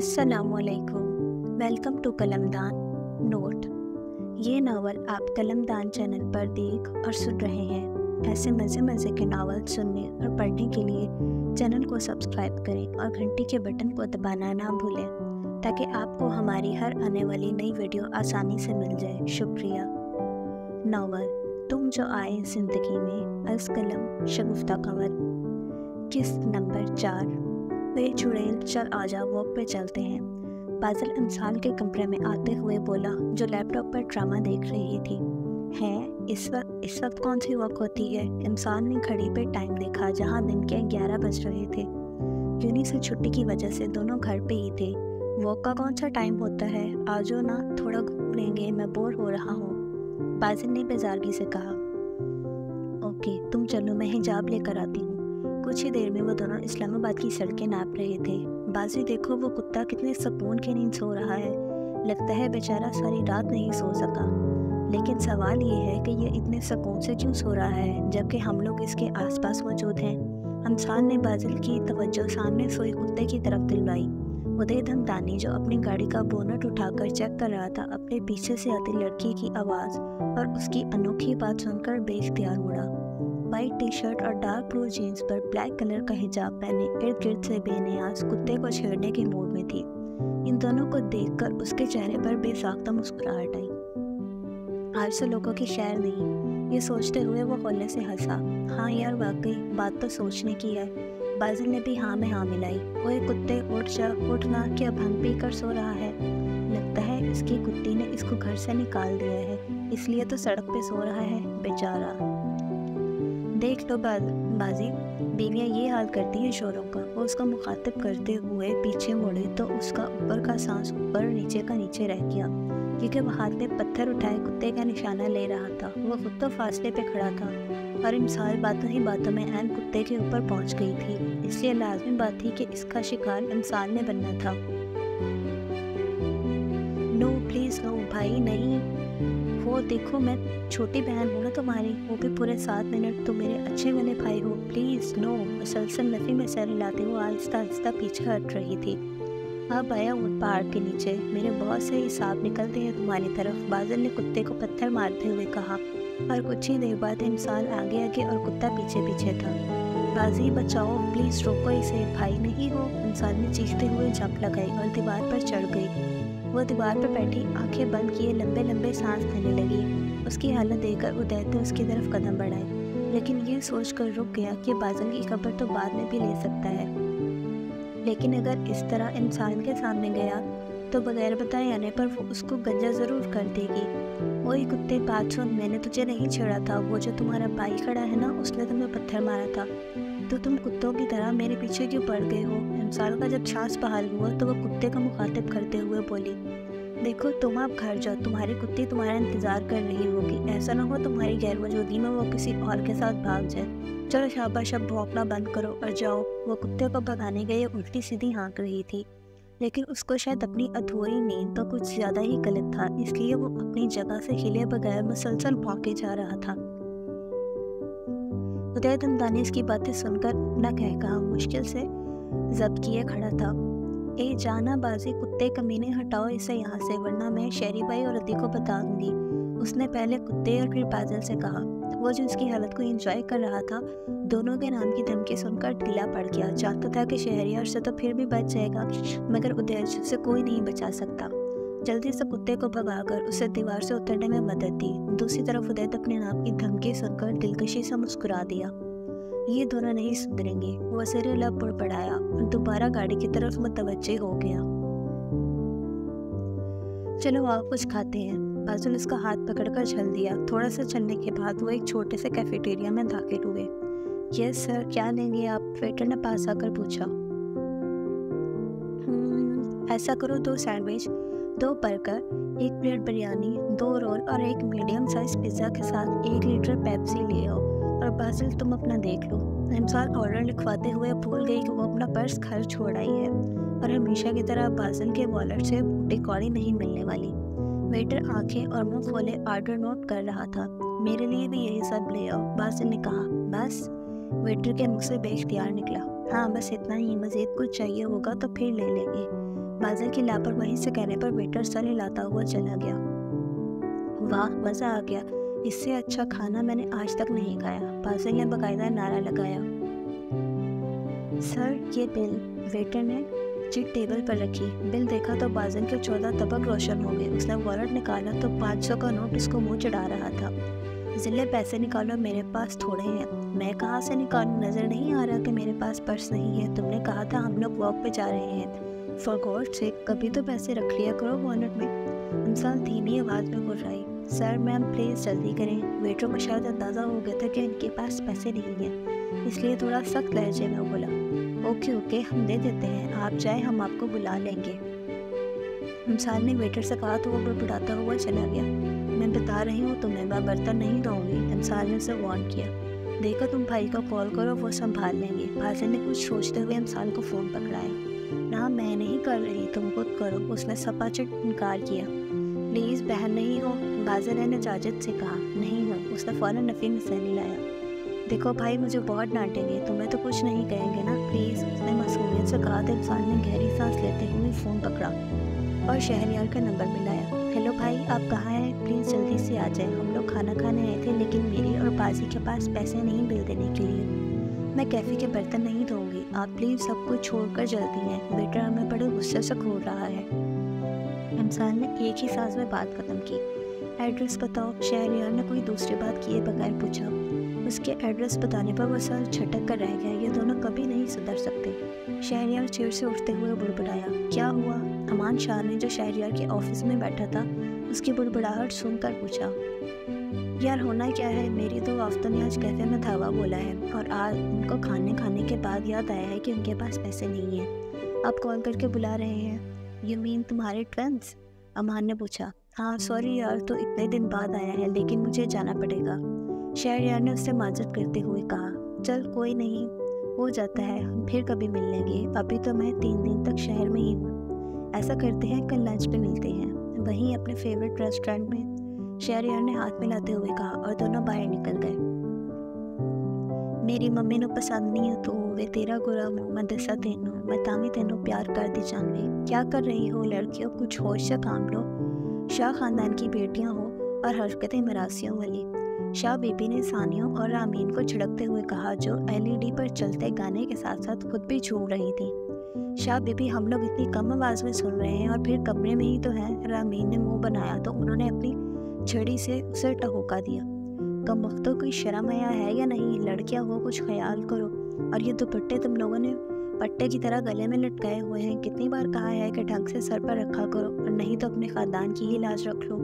अस्सलामुअलैकुम। Welcome to Kalamdan note. ये novel आप कलमदान चैनल पर देख और सुन रहे हैं। ऐसे मज़े मज़े के नावल सुनने और पढ़ने के लिए चैनल को सब्सक्राइब करें और घंटी के बटन को दबाना ना भूलें ताकि आपको हमारी हर आने वाली नई वीडियो आसानी से मिल जाए। शुक्रिया। नावल तुम जो आए ज़िंदगी में, अज़ कलम शगुफ्ता कंवर। किस्त नंबर 4। वे चुड़ैल चल आजा वॉक पे चलते हैं। बादल इंसान के कमरे में आते हुए बोला, जो लैपटॉप पर ड्रामा देख रही थी। हैं इस वक्त कौन सी वॉक होती है? इंसान ने घड़ी पे टाइम देखा जहाँ दिन के 11 बज रहे थे। यूनी से छुट्टी की वजह से दोनों घर पे ही थे। वॉक का कौन सा टाइम होता है? आजो ना, थोड़ा घूम लेंगे, मैं बोर हो रहा हूँ, बाजिल ने बेजारगी से कहा। ओके तुम चलो, मैं हिजाब लेकर आती हूँ। कुछ ही देर में वो दोनों इस्लामाबाद की सड़कें नाप रहे थे। बाजी देखो, वो कुत्ता कितने सुकून की नींद सो रहा है। लगता है बेचारा सारी रात नहीं सो सका। लेकिन सवाल ये है कि ये इतने सुकून से क्यों सो रहा है जबकि हम लोग इसके आसपास मौजूद हैं। हमसान ने बाजिल की तवज्जो सामने सोए कुत्ते की तरफ दिलवाई। उदय धमदानी, जो अपनी गाड़ी का बोनट उठाकर चेक कर रहा था, अपने पीछे से आती लड़की की आवाज़ और उसकी अनोखी बात सुनकर बेख्तियार मुड़ा। वाइट टी शर्ट और डार्क ब्लू जीन्स पर ब्लैक कलर का हिजाब पहने इर्द गिर्द से बेनियाज कुत्ते को छेड़ने के मूड में थी। इन दोनों को देखकर उसके चेहरे पर बेसाख्ता मुस्कुराहट आई। आज से लोगों की खैर नहीं, ये सोचते हुए वो होले से हंसा। हाँ यार, वाकई बात तो सोचने की है। बाजिल ने भी हाँ में हाँ मिलाई। ओए कुत्ते, उठ जा, उठना, क्या भंग पी कर सो रहा है? लगता है इसकी कुत्ती ने इसको घर से निकाल दिया है, इसलिए तो सड़क पे सो रहा है बेचारा। देख लो बाजी, बीवियाँ ये हाल करती हैं शोरों का। वो उसका मुखातिब करते हुए पीछे मुड़े तो उसका ऊपर का सांस ऊपर नीचे का नीचे रह गया, क्योंकि वह हाथ में पत्थर उठाए कुत्ते का निशाना ले रहा था। वो खुद तो फासले पे खड़ा था और इंसान बातों ही बातों में ऐन कुत्ते के ऊपर पहुंच गई थी, इसलिए लाजमी बात थी कि इसका शिकार इंसान ने बनना था। नो प्लीज़ नो भाई, नहीं। वो देखो, मैं छोटी बहन हूँ ना तुम्हारी, वो भी पूरे 7 मिनट। तुम मेरे अच्छे वाले भाई हो, प्लीज़ नो। मुसलसल नफ़ी में सर हिलाते हुए आहिस्ता आहिस्ता पीछे हट रही थी। अब आया ऊँट पहाड़ के नीचे, मेरे बहुत से हिसाब निकलते हैं तुम्हारी तरफ, बादल ने कुत्ते को पत्थर मारते हुए कहा। और कुछ ही देर बाद इंसान आगे आगे और कुत्ता पीछे पीछे था। बाजी बचाओ, प्लीज़ रोको इसे, भाई नहीं हो। इंसान ने चीखते हुए जंप लगाई और दीवार पर चढ़ गई। वो दीवार पर बैठी आंखें बंद किए लंबे लंबे सांस लेने लगी। उसकी हालत देखकर उदय ने उसकी तरफ कदम बढ़ाए, लेकिन ये सोचकर रुक गया कि बादल की खबर तो बाद में भी ले सकता है, लेकिन अगर इस तरह इंसान के सामने गया तो बगैर बताए आने पर वो उसको गंजा ज़रूर कर देगी। वही कुत्ते, बात सुन, मैंने तुझे नहीं छेड़ा था। वो जो तुम्हारा भाई खड़ा है ना, उसने तुम्हें पत्थर मारा था, तो तुम कुत्तों की तरह मेरे पीछे क्यों पड़ गए हो? इंसान का जब सांस बहाल हुआ तो वो कुत्ते का मुखातिब करते हुए बोली, देखो तुम आप घर जाओ, तुम्हारी कुत्ती तुम्हारा इंतज़ार कर रही होगी। ऐसा ना हो तुम्हारी गैर मौजूदगी में वो किसी और के साथ भाग जाए। चलो शाबाश, अब भौंकना बंद करो और जाओ। वो कुत्ते को भगाने गए उल्टी सीधी हाँक रही थी, लेकिन उसको शायद अपनी अधूरी नींद तो कुछ ज़्यादा ही गलत था, इसलिए वो अपनी जगह से हिले बगैर मुसलसल भौंके जा रहा था। उदय धमदानी इसकी बातें सुनकर अपना कहकहा मुश्किल से जब्त किए खड़ा था। ए जाना बाजी, कुत्ते कमीने, हटाओ इसे यहाँ से, वरना मैं शेरी भाई और अदी को बता दूंगी। उसने पहले कुत्ते और फिर बादल से कहा। वो जो उसकी हालत को एंजॉय कर रहा था, दोनों के नाम की धमकी सुनकर ढीला पड़ गया। चाहता था कि शहरियार से तो फिर भी बच जाएगा, मगर उदय से कोई नहीं बचा सकता। जल्दी से कुत्ते को भगाकर उसे दीवार से उतरने में मदद दी। दूसरी तरफ उदय अपने नाम की धमकी सुनकर दिलकशी से मुस्कुरा दिया। ये दोनों नहीं सुधरेंगे। वो सिरे लब पड़ाया और दोबारा गाड़ी की तरफ मुतवज्जे हो गया। चलो आओ कुछ खाते हैं। बाजुल उसका हाथ पकड़कर चल दिया। थोड़ा सा चलने के बाद वो एक छोटे से कैफेटेरिया में दाखिल हुए। यस सर, क्या लेंगे आप? वेटर ने पास आकर पूछा। ऐसा करो, 2 sandwich, 2 burger, 1 plate biryani, 2 roll और 1 मीडियम साइज पिज़्ज़ा के साथ 1 लीटर पेप्सी ले आओ। और बाजिल तुम अपना देख लो। इंसान ऑर्डर लिखवाते हुए भूल गई कि वो अपना पर्स घर छोड़ आई है, और हमेशा की तरह बाजिल के वॉलेट से बूटी कौड़ी नहीं मिलने वाली। वेटर आंखें और मुंह खोले ऑर्डर नोट कर रहा था। मेरे लिए भी यही सब ले आओ, बाजिल ने कहा। बस? वेटर के मुंह से बेख्तियार निकला। हाँ बस इतना ही, मज़ीद कुछ चाहिए होगा तो फिर ले लेंगे। बाज़िल की लापरवाही से कहने पर वेटर सर हिलाता हुआ चला गया। वाह, मज़ा आ गया, इससे अच्छा खाना मैंने आज तक नहीं खाया, बाज़िल ने बाकायदा नारा लगाया। सर ये बिल, वेटर ने चिट टेबल पर रखी। बिल देखा तो बाज़िल के 14 तबक रोशन हो गए। उसने वॉलेट निकाला तो 500 का नोट उसको मुँह चढ़ा रहा था। ज़िले पैसे निकालो, मेरे पास थोड़े हैं। मैं कहाँ से निकालूं, नज़र नहीं आ रहा कि मेरे पास पर्स नहीं है। तुमने कहा था हम लोग वॉक पे जा रहे हैं। फॉर गॉड सेक, कभी तो पैसे रख लिया करो वॉलेट में। इंसान धीमी आवाज़ में गुर्राई। सर मैम प्लीज़ जल्दी करें। वेटर को शायद अंदाज़ा हो गया था कि इनके पास पैसे नहीं हैं, इसलिए थोड़ा सख्त लहजे में बोला, ओके ओके हम दे देते हैं, आप जाएं, हम आपको बुला लेंगे। इंसान ने वेटर से कहा तो वो बुड़बुड़ाता हुआ चला गया। मैं बता रही हूँ तुम्हें, मैं बर्तन नहीं धोऊंगी। इंसान ने उसे वार्न किया। देखो तुम भाई को कॉल करो, वो संभाल लेंगे। बाज़िल ने कुछ सोचते हुए इंसान को फ़ोन पकड़ाया। ना मैं नहीं कर रही, तुम खुद करो, उसने सपाचट इनकार किया। प्लीज़ बहन नहीं हो, बाज़िल ने जाजिद से कहा। नहीं हो, उसने फ़ौरन नफ़ी में सह लाया। देखो भाई मुझे बहुत डांटेंगे, तुम्हें तो कुछ नहीं कहेंगे ना, प्लीज़, उसने मासूमियत से कहा। तो इंसान ने गहरी सांस लेते हुए फ़ोन पकड़ा और शहरयार का नंबर मिलाया। हेलो भाई, आप कहाँ हैं? प्लीज़ जल्दी से आ जाएं, हम लोग खाना खाने आए थे, लेकिन मेरी और बाजी के पास पैसे नहीं बिल देने के लिए। मैं कैफ़े के बर्तन नहीं धोऊंगी, आप प्लीज़ सब कुछ छोड़कर जल्दी हैं, वेटर हमें बड़े गुस्से से घूर रहा है। इंसान ने एक ही सांस में बात खत्म की। एड्रेस बताओ, शहरयार ने कोई दूसरी बात किए बगैर पूछा। उसके एड्रेस बताने पर वो सर झटक कर रह गया। ये दोनों कभी नहीं सुधर सकते। शहरयार चेयर से उठते हुए बुड़बुड़ाया। क्या हुआ? अमान शाह ने, जो शहरयार के ऑफिस में बैठा था, उसकी बुड़बुड़ाहट सुनकर पूछा। यार होना क्या है, मेरी दो आफ्तों ने आज कैफ़े में धावा बोला है और आज उनको खाने के बाद याद आया है कि उनके पास पैसे नहीं हैं। आप कॉल करके बुला रहे हैं? यू मीन तुम्हारे ट्वेंस? अमान ने पूछा। हाँ सॉरी यार, तो इतने दिन बाद आया है, लेकिन मुझे जाना पड़ेगा। शहरयार ने उससे माजरत करते हुए कहा। चल कोई नहीं, हो जाता है, हम फिर कभी मिल लेंगे, अभी तो मैं 3 दिन तक शहर में ही हूँ। ऐसा करते हैं, कल लंच पे मिलते हैं, वहीं अपने फेवरेट रेस्टोरेंट में, शहरयार ने हाथ मिलाते हुए कहा और दोनों बाहर निकल गए। मेरी मम्मी ने पसंद नहीं है तो वे तेरा गुरा मुँह मैं दसा तेनों, मैं तामी तेनों प्यार कर दी जानवे। क्या कर रही हो लड़कियों, कुछ होश से काम लो। शाह ख़ानदान की बेटियाँ हो और हरकतें मरासियों वाली, शाह बीबी ने सानियों और रामीन को झिड़कते हुए कहा, जो एलईडी पर चलते गाने के साथ साथ खुद भी झूम रही थी। शाह बीबी, हम लोग इतनी कम आवाज़ में सुन रहे हैं और फिर कमरे में ही तो हैं। रामीन ने मुंह बनाया तो उन्होंने अपनी छड़ी से उसे टहोका दिया। कम वक्तों कोई शर्म आया है या नहीं? लड़कियां हो, कुछ ख्याल करो। और ये दुपट्टे तुम लोगों ने पट्टे की तरह गले में लटकाए हुए हैं, कितनी बार कहा है कि ढंग से सर पर रखा करो, और नहीं तो अपने ख़ानदान की ही लाज रख लो।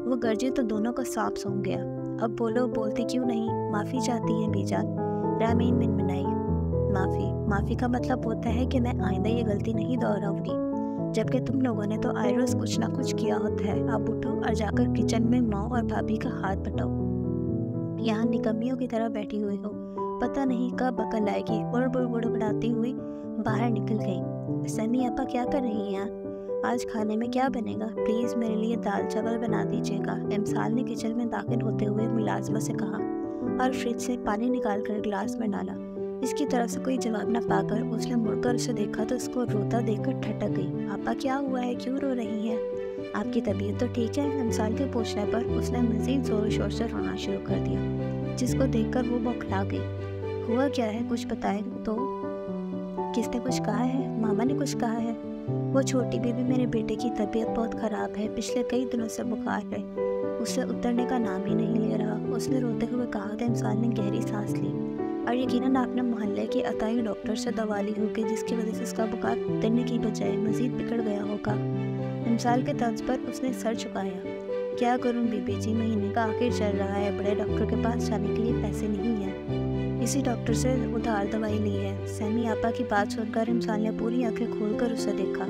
वो गरजे तो दोनों को सांप सूंघ गया। अब बोलो, बोलती क्यों नहीं? माफ़ी चाहती है बीजा, रामीन मिनमिनाई। माफ़ी का मतलब होता है कि मैं आइंदा ये गलती नहीं दोहराऊंगी, जबकि तुम लोगों ने तो आए रोज़ कुछ ना कुछ किया होता है। अब उठो और जाकर किचन में माँ और भाभी का हाथ बटाओ। यहाँ निकम्मियों की तरह बैठी हुई हो, पता नहीं कब अकल आएगी। और बुड़बुड़ाती हुई बाहर निकल गई। समी आपा क्या कर रही हैं? आज खाने में क्या बनेगा? प्लीज़ मेरे लिए दाल चावल बना दीजिएगा, इमसाल ने किचन में दाखिल होते हुए मुलाजमा से कहा और फ्रिज से पानी निकाल कर गिलास में डाला। इसकी तरफ से कोई जवाब न पाकर उसने मुड़कर उसे देखा तो उसको रोता देखकर ठटक गई। आपा क्या हुआ है, क्यों रो रही हैं? आपकी तबीयत तो ठीक है? इमसाल के पूछने पर उसने मज़ीद ज़ोर शोर से रोना शुरू कर दिया, जिसको देखकर वो बौखला गई। हुआ क्या है, कुछ बताएं तो। किसने कुछ कहा है? मामा ने कुछ कहा है? वो छोटी बीबी, मेरे बेटे की तबीयत बहुत ख़राब है, पिछले कई दिनों से बुखार है, उससे उतरने का नाम ही नहीं ले रहा, उसने रोते हुए कहा। तो इंसान ने गहरी सांस ली। और यकीनन आपने मोहल्ले के अताई डॉक्टर से दवा ली होगी, जिसकी वजह से उसका बुखार उतरने की बजाय मज़ीद बिगड़ गया होगा। इंसान के तर्ज पर उसने सर झुकाया। क्या करूं बीबी जी, महीने का आखिर चल रहा है, बड़े डॉक्टर के पास जाने के लिए पैसे नहीं हैं, इसी डॉक्टर से उधार दवाई ली है। सैमी आपा की बात सुनकर इंसान ने पूरी आंखें खोलकर उसे देखा।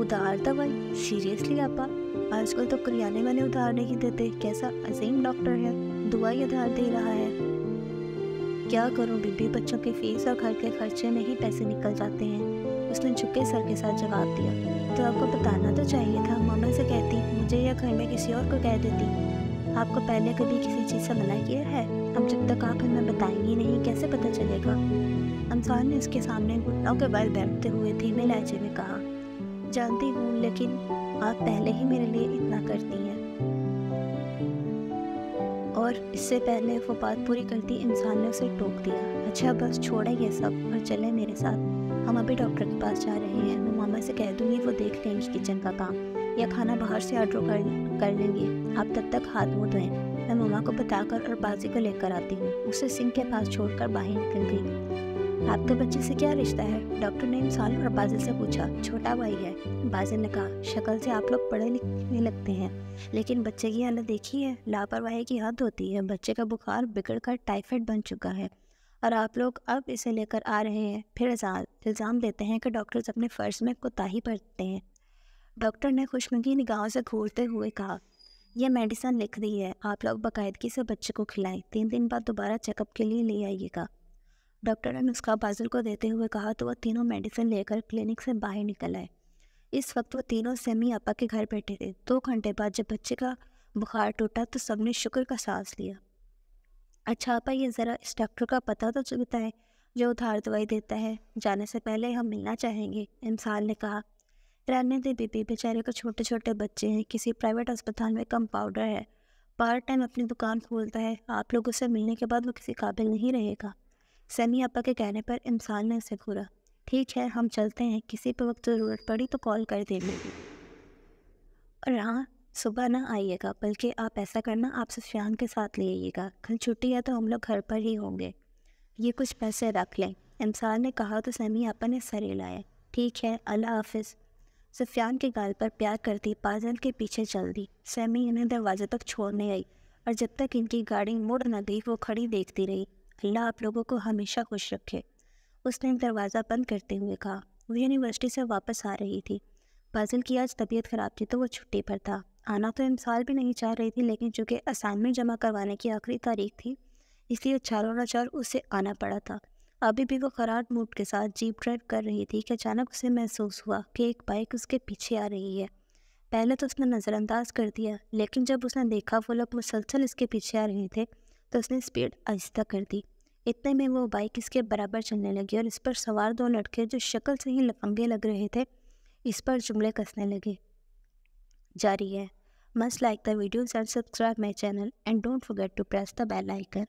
उधार दवाई? सीरियसली आपा? आजकल तो करियाने वाले उधार नहीं देते, कैसा अजीम डॉक्टर है, दवाई उधार दे रहा है। क्या करूं बीबी, बच्चों की फीस और घर के खर्चे में ही पैसे निकल जाते हैं, उसने झुके सर के साथ जवाब दिया। तो आपको बताना तो चाहिए था, मामा से कहती, मुझे या घर में किसी और को कह देती। आपको पहले कभी किसी चीज़ से मना किया है? अब जब तक आप हमें बताएंगी नहीं, कैसे पता चलेगा? अंसार ने उसके सामने घुटनों के बल बैठते हुए धीमे लहजे में कहा। जानती हूँ, लेकिन आप पहले ही मेरे लिए इतना करती हैं। और इससे पहले वो बात पूरी करती इंसान ने उसे टोक दिया। अच्छा बस छोड़े ये सब और चले मेरे साथ, हम अभी डॉक्टर के पास जा रहे हैं। मैं मामा से कह दूँगी, वो देख लेंगी किचन का काम, या खाना बाहर से ऑर्डर कर लेंगे। आप तब तक हाथ मुँह धोएं। मैं मामा को बताकर और बाजी को लेकर आती हूँ। उसे सिंक के पास छोड़कर बाहर निकल गई। आपके बच्चे से क्या रिश्ता है? डॉक्टर ने इंसान और बाजिल से पूछा। छोटा भाई है, बाजिल ने कहा। शक्ल से आप लोग पढ़े लिखे लगते हैं, लेकिन बच्चे की हालत देखी है, लापरवाही की हद होती है। बच्चे का बुखार बिगड़कर टाइफाइड बन चुका है और आप लोग अब इसे लेकर आ रहे हैं। फिर इल्ज़ाम देते हैं कि डॉक्टर्स अपने फ़र्ज में कोताही बरतते हैं। डॉक्टर ने खुशनुमा निगाहों से घूरते हुए कहा, यह मेडिसिन लिख दी है, आप लोग बाकायदगी से बच्चे को खिलाएं। 3 दिन बाद दोबारा चेकअप के लिए ले आइएगा। डॉक्टर ने नुस्खा बाजिल को देते हुए कहा तो वह तीनों मेडिसिन लेकर क्लिनिक से बाहर निकल आए। इस वक्त वो तीनों सेमी आपा के घर बैठे थे। 2 घंटे बाद जब बच्चे का बुखार टूटा तो सबने शुक्र का सांस लिया। अच्छा आपा, ये ज़रा इस डॉक्टर का पता तो चलता है जो उधार दवाई देता है। जाने से पहले हम मिलना चाहेंगे, इंसान ने कहा। रहने दे बीबी, बेचारे को छोटे छोटे बच्चे हैं, किसी प्राइवेट अस्पताल में कंपाउंडर है, पार्ट टाइम अपनी दुकान खोलता है। आप लोग उससे मिलने के बाद वो किसी काबिल नहीं रहेगा। सैमी आपा के कहने पर इंसान ने उसे घूरा। ठीक है, हम चलते हैं, किसी पर वक्त ज़रूरत पड़ी तो कॉल कर देंगे। और हाँ, सुबह ना आइएगा, बल्कि आप ऐसा करना, आप सुफियान के साथ ले आइएगा। कल छुट्टी है तो हम लोग घर पर ही होंगे। ये कुछ पैसे रख लें, इंसान ने कहा तो सैमी आपा ने सर हिलाया। ठीक है, अल्लाह हाफिज़। सुफियान के गाल पर प्यार करती बाजिल के पीछे चल दी। सैमी इन्हें दरवाजे तक छोड़ने आई और जब तक इनकी गाड़ी मुड़ न गई वो खड़ी देखती रही। अल्लाह आप लोगों को हमेशा खुश रखे, उसने दरवाज़ा बंद करते हुए कहा। वो यूनिवर्सिटी से वापस आ रही थी। बाजिल की आज तबीयत ख़राब थी तो वो छुट्टी पर था। आना तो इमसाल भी नहीं चाह रही थी, लेकिन चूँकि असाइनमेंट जमा करवाने की आखिरी तारीख थी, इसलिए चारों न चार उसे आना पड़ा था। अभी भी वो ख़राब मूड के साथ जीप ड्राइव कर रही थी कि अचानक उसे महसूस हुआ कि एक बाइक उसके पीछे आ रही है। पहले तो उसने नज़रअंदाज कर दिया, लेकिन जब उसने देखा वो लोग मुसलसल इसके पीछे आ रहे थे तो उसने स्पीड आहिस्ता कर दी। इतने में वो बाइक इसके बराबर चलने लगी और इस पर सवार 2 लड़के जो शक्ल से ही लफंगे लग रहे थे इस पर जुमले कसने लगे। जारी है। Must like the videos and subscribe my channel and don't forget to press the bell icon.